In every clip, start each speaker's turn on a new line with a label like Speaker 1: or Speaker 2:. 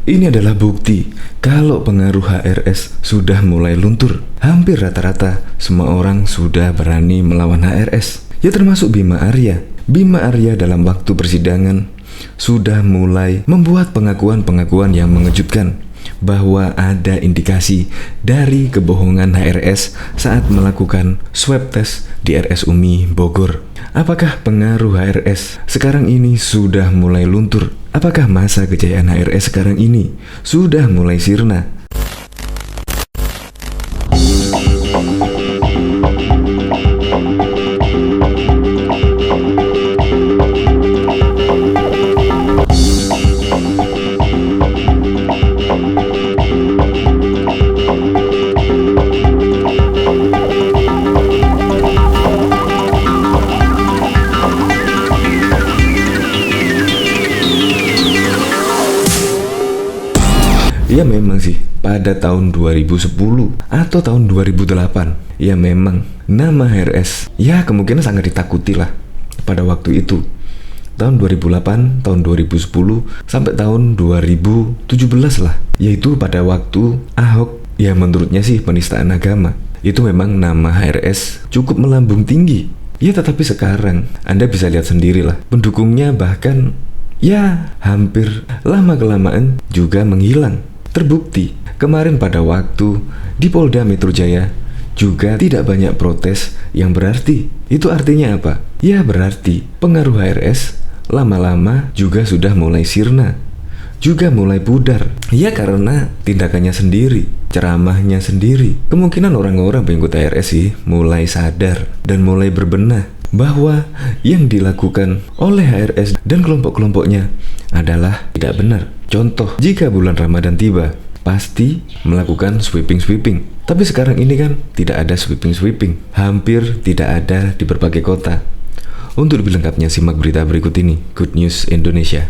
Speaker 1: Ini adalah bukti kalau pengaruh HRS sudah mulai luntur. Hampir rata-rata semua orang sudah berani melawan HRS. Ya termasuk Bima Arya. Bima Arya dalam waktu persidangan sudah mulai membuat pengakuan-pengakuan yang mengejutkan bahwa ada indikasi dari kebohongan HRS saat melakukan swab test di RS UMI Bogor. Apakah pengaruh HRS sekarang ini sudah mulai luntur? Apakah masa kejayaan HRS sekarang ini sudah mulai sirna? Ya memang sih, pada tahun 2010 atau tahun 2008, ya memang nama HRS ya kemungkinan sangat ditakuti lah pada waktu itu. Tahun 2008, tahun 2010, sampai tahun 2017 lah. Yaitu pada waktu Ahok, ya menurutnya sih penistaan agama. Itu memang nama HRS cukup melambung tinggi. Ya tetapi sekarang, Anda bisa lihat sendirilah, pendukungnya bahkan ya hampir lama-kelamaan juga menghilang. Terbukti, kemarin pada waktu di Polda Metro Jaya juga tidak banyak protes yang berarti. Itu artinya apa? Ya berarti pengaruh HRS lama-lama juga sudah mulai sirna, juga mulai pudar. Ya karena tindakannya sendiri, ceramahnya sendiri. Kemungkinan orang-orang pengikut HRS sih mulai sadar dan mulai berbenah bahwa yang dilakukan oleh HRS dan kelompok-kelompoknya adalah tidak benar. Contoh, jika bulan Ramadan tiba, pasti melakukan sweeping-sweeping. Tapi sekarang ini kan tidak ada sweeping-sweeping. Hampir tidak ada di berbagai kota. Untuk lebih lengkapnya simak berita berikut ini. Good News Indonesia.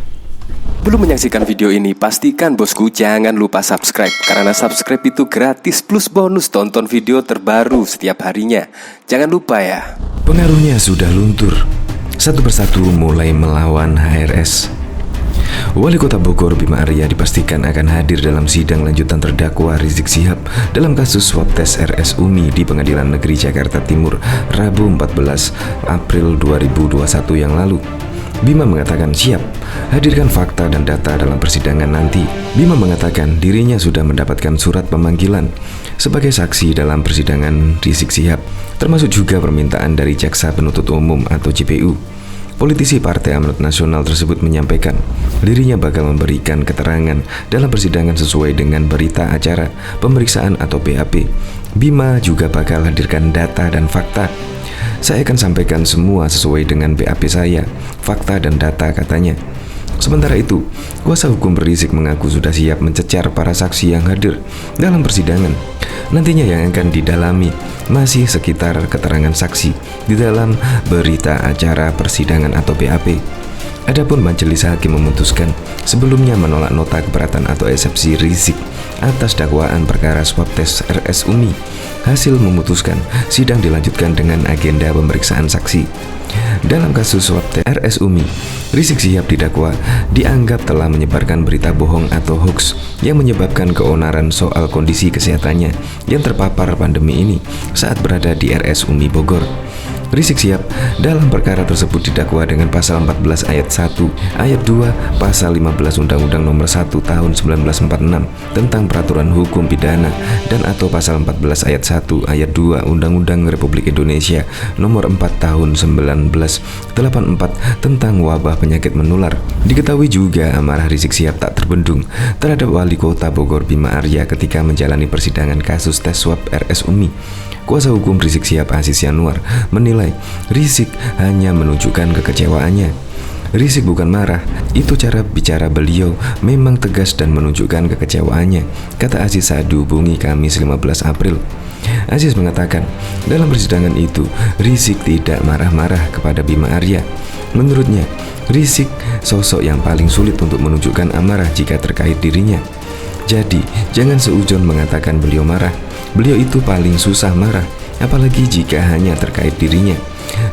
Speaker 2: Belum menyaksikan video ini, pastikan bosku jangan lupa subscribe. Karena subscribe itu gratis plus bonus tonton video terbaru setiap harinya. Jangan lupa ya.
Speaker 1: Pengaruhnya sudah luntur. Satu persatu mulai melawan HRS. Wali Kota Bogor Bima Arya dipastikan akan hadir dalam sidang lanjutan terdakwa Rizik Syihab dalam kasus swab tes RS UMI di Pengadilan Negeri Jakarta Timur Rabu 14 April 2021 yang lalu. Bima mengatakan siap hadirkan fakta dan data dalam persidangan nanti. Bima mengatakan dirinya sudah mendapatkan surat pemanggilan sebagai saksi dalam persidangan Rizik Syihab, termasuk juga permintaan dari Jaksa Penuntut Umum atau JPU. Politisi Partai Amanat Nasional tersebut menyampaikan dirinya bakal memberikan keterangan dalam persidangan sesuai dengan berita acara pemeriksaan atau BAP. Bima juga bakal hadirkan data dan fakta. Saya akan sampaikan semua sesuai dengan BAP saya, fakta dan data, katanya. Sementara itu, kuasa hukum Rizik mengaku sudah siap mencecar para saksi yang hadir dalam persidangan. Nantinya yang akan didalami masih sekitar keterangan saksi di dalam berita acara persidangan atau BAP. Adapun majelis hakim memutuskan sebelumnya menolak nota keberatan atau eksepsi Rizik atas dakwaan perkara swab tes RS UMI. Hasil memutuskan sidang dilanjutkan dengan agenda pemeriksaan saksi. Dalam kasus swab tes RS UMI, Rizik Syihab didakwa dianggap telah menyebarkan berita bohong atau hoax yang menyebabkan keonaran soal kondisi kesehatannya yang terpapar pandemi ini saat berada di RS UMI Bogor. Rizik Syihab dalam perkara tersebut didakwa dengan pasal 14 ayat 1, ayat 2, pasal 15 Undang-Undang Nomor 1 Tahun 1946 tentang Peraturan Hukum Pidana dan atau pasal 14 ayat 1, ayat 2 Undang-Undang Republik Indonesia Nomor 4 Tahun 1984 tentang wabah penyakit menular. Diketahui juga amarah Rizik Syihab tak terbendung terhadap Wali Kota Bogor Bima Arya ketika menjalani persidangan kasus tes swab RS UMI. Kuasa hukum Rizik Syihab Aziz Yanuar menilai Rizik hanya menunjukkan kekecewaannya. Rizik bukan marah, itu cara bicara beliau memang tegas dan menunjukkan kekecewaannya, kata Aziz saat dihubungi Kamis 15 April. Aziz mengatakan dalam persidangan itu Rizik tidak marah-marah kepada Bima Arya. Menurutnya, Rizik sosok yang paling sulit untuk menunjukkan amarah jika terkait dirinya. Jadi, jangan seujon mengatakan beliau marah. Beliau itu paling susah marah, apalagi jika hanya terkait dirinya.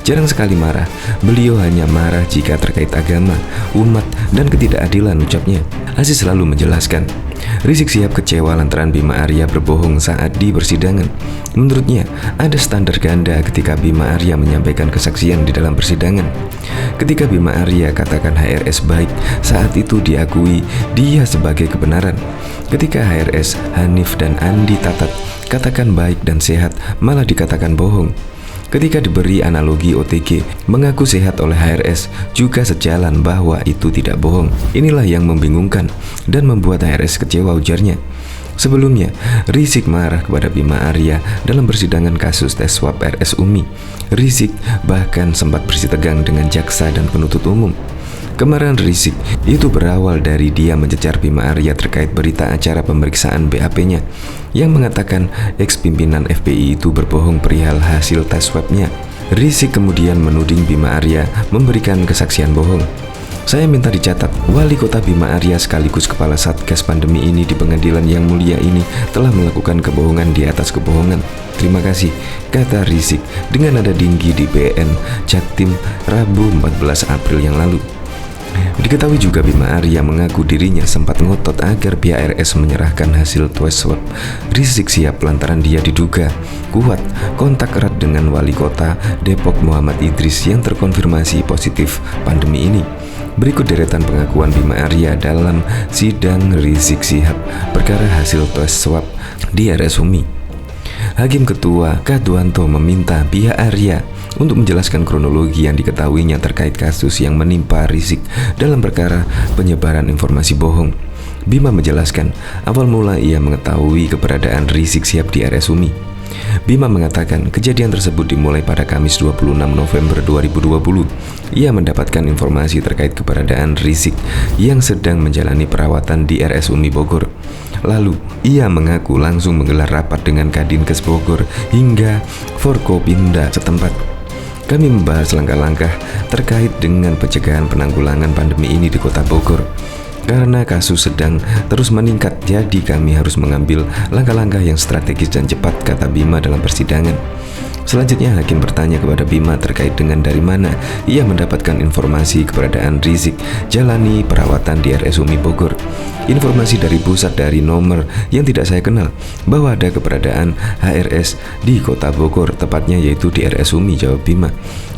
Speaker 1: Jarang sekali marah, beliau hanya marah jika terkait agama, umat, dan ketidakadilan, ucapnya. Aziz selalu menjelaskan, Rizik Syihab kecewa lantaran Bima Arya berbohong saat di persidangan. Menurutnya, ada standar ganda ketika Bima Arya menyampaikan kesaksian di dalam persidangan. Ketika Bima Arya katakan HRS baik, saat itu diakui dia sebagai kebenaran. Ketika HRS, Hanif, dan Andi Tatat katakan baik dan sehat, malah dikatakan bohong. Ketika diberi analogi OTG, mengaku sehat oleh HRS juga sejalan bahwa itu tidak bohong. Inilah yang membingungkan dan membuat HRS kecewa, ujarnya. Sebelumnya, Rizik marah kepada Bima Arya dalam persidangan kasus tes swab RS Umi. Rizik bahkan sempat bersih tegang dengan jaksa dan penuntut umum. Kemarahan Rizik itu berawal dari dia mencecar Bima Arya terkait berita acara pemeriksaan BAP-nya yang mengatakan ex-pimpinan FPI itu berbohong perihal hasil tes swabnya. Rizik kemudian menuding Bima Arya memberikan kesaksian bohong. Saya minta dicatat, Wali Kota Bima Arya sekaligus Kepala Satgas Pandemi ini di pengadilan yang mulia ini telah melakukan kebohongan di atas kebohongan. Terima kasih, kata Rizik dengan nada tinggi di BN Jaktim Rabu 14 April yang lalu. Diketahui juga Bima Arya mengaku dirinya sempat ngotot agar pihak RS menyerahkan hasil tes swab Rizik Syihab lantaran dia diduga kuat kontak erat dengan Wali Kota Depok Muhammad Idris yang terkonfirmasi positif pandemi ini. Berikut deretan pengakuan Bima Arya dalam sidang Rizik Syihab perkara hasil tes swab di RS Umi. Hakim Ketua Kadwanto meminta pihak Arya untuk menjelaskan kronologi yang diketahuinya terkait kasus yang menimpa Rizik dalam perkara penyebaran informasi bohong. Bima menjelaskan, awal mula ia mengetahui keberadaan Rizik Syihab di RS Umi. Bima mengatakan kejadian tersebut dimulai pada Kamis 26 November 2020. Ia mendapatkan informasi terkait keberadaan Rizik yang sedang menjalani perawatan di RS Umi Bogor. Lalu, ia mengaku langsung menggelar rapat dengan Kadinkes Bogor hingga Forkopimda setempat. Kami membahas langkah-langkah terkait dengan pencegahan penanggulangan pandemi ini di Kota Bogor. Karena kasus sedang terus meningkat, jadi kami harus mengambil langkah-langkah yang strategis dan cepat, kata Bima dalam persidangan. Selanjutnya, hakim bertanya kepada Bima terkait dengan dari mana ia mendapatkan informasi keberadaan Rizik jalani perawatan di RS Umi Bogor. Informasi dari pusat dari nomor yang tidak saya kenal bahwa ada keberadaan HRS di Kota Bogor, tepatnya yaitu di RS Umi, jawab Bima.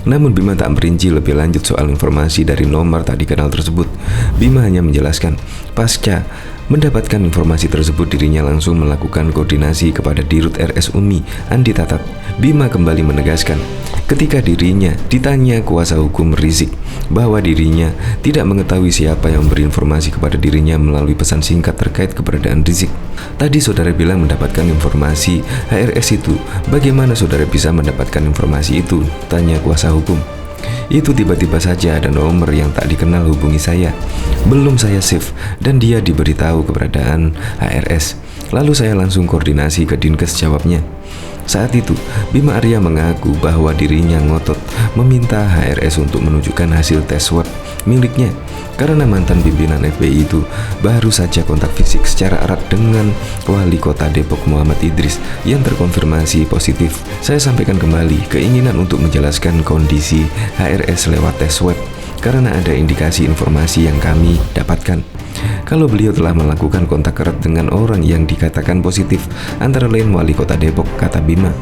Speaker 1: Namun Bima tak merinci lebih lanjut soal informasi dari nomor tak dikenal tersebut. Bima hanya menjelaskan, pasca mendapatkan informasi tersebut dirinya langsung melakukan koordinasi kepada Dirut RS Umi, Andi Tatat. Bima kembali menegaskan, ketika dirinya ditanya kuasa hukum Rizik bahwa dirinya tidak mengetahui siapa yang memberi informasi kepada dirinya melalui pesan singkat terkait keberadaan Rizik. Tadi saudara bilang mendapatkan informasi HRS itu, bagaimana saudara bisa mendapatkan informasi itu? Tanya kuasa hukum. Itu tiba-tiba saja ada nomor yang tak dikenal hubungi saya. Belum saya save dan dia diberitahu keberadaan HRS. Lalu saya langsung koordinasi ke Dinkes, jawabnya. Saat itu, Bima Arya mengaku bahwa dirinya ngotot meminta HRS untuk menunjukkan hasil tes swab miliknya karena mantan pimpinan FPI itu baru saja kontak fisik secara erat dengan Wali Kota Depok Muhammad Idris yang terkonfirmasi positif. Saya sampaikan kembali keinginan untuk menjelaskan kondisi HRS lewat tes swab karena ada indikasi informasi yang kami dapatkan kalau beliau telah melakukan kontak erat dengan orang yang dikatakan positif, antara lain Wali Kota Depok, kata Bima.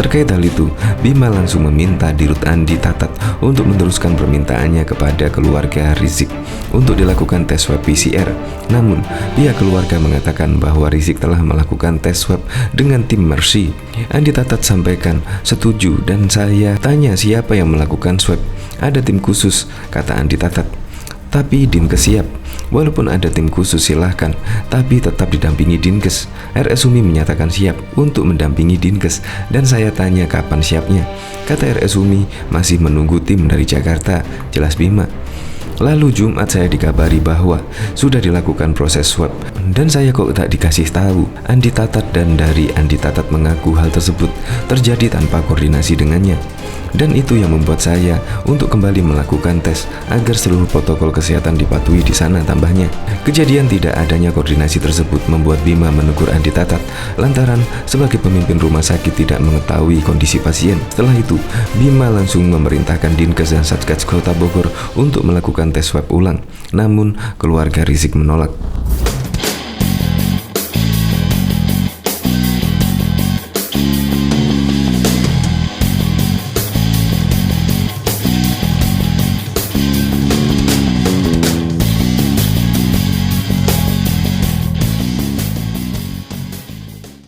Speaker 1: Terkait hal itu, Bima langsung meminta Dirut Andi Tatat untuk meneruskan permintaannya kepada keluarga Rizik untuk dilakukan tes swab PCR. Namun, pihak keluarga mengatakan bahwa Rizik telah melakukan tes swab dengan tim Mercy. Andi Tatat sampaikan setuju dan saya tanya siapa yang melakukan swab. Ada tim khusus, kata Andi Tatat. Tapi Dinkes siap. Walaupun ada tim khusus silahkan, tapi tetap didampingi Dinkes. RS Umi menyatakan siap untuk mendampingi Dinkes dan saya tanya kapan siapnya. Kata RS Umi masih menunggu tim dari Jakarta, jelas Bima. Lalu Jumat saya dikabari bahwa sudah dilakukan proses swab dan saya kok tak dikasih tahu. Andi Tatat dan dari Andi Tatat mengaku hal tersebut terjadi tanpa koordinasi dengannya. Dan itu yang membuat saya untuk kembali melakukan tes agar seluruh protokol kesehatan dipatuhi di sana, tambahnya. Kejadian tidak adanya koordinasi tersebut membuat Bima menegur Andi Tatat lantaran sebagai pemimpin rumah sakit tidak mengetahui kondisi pasien. Setelah itu, Bima langsung memerintahkan Dinkes dan Satgas Kota Bogor untuk melakukan tes swab ulang. Namun, keluarga Rizik menolak.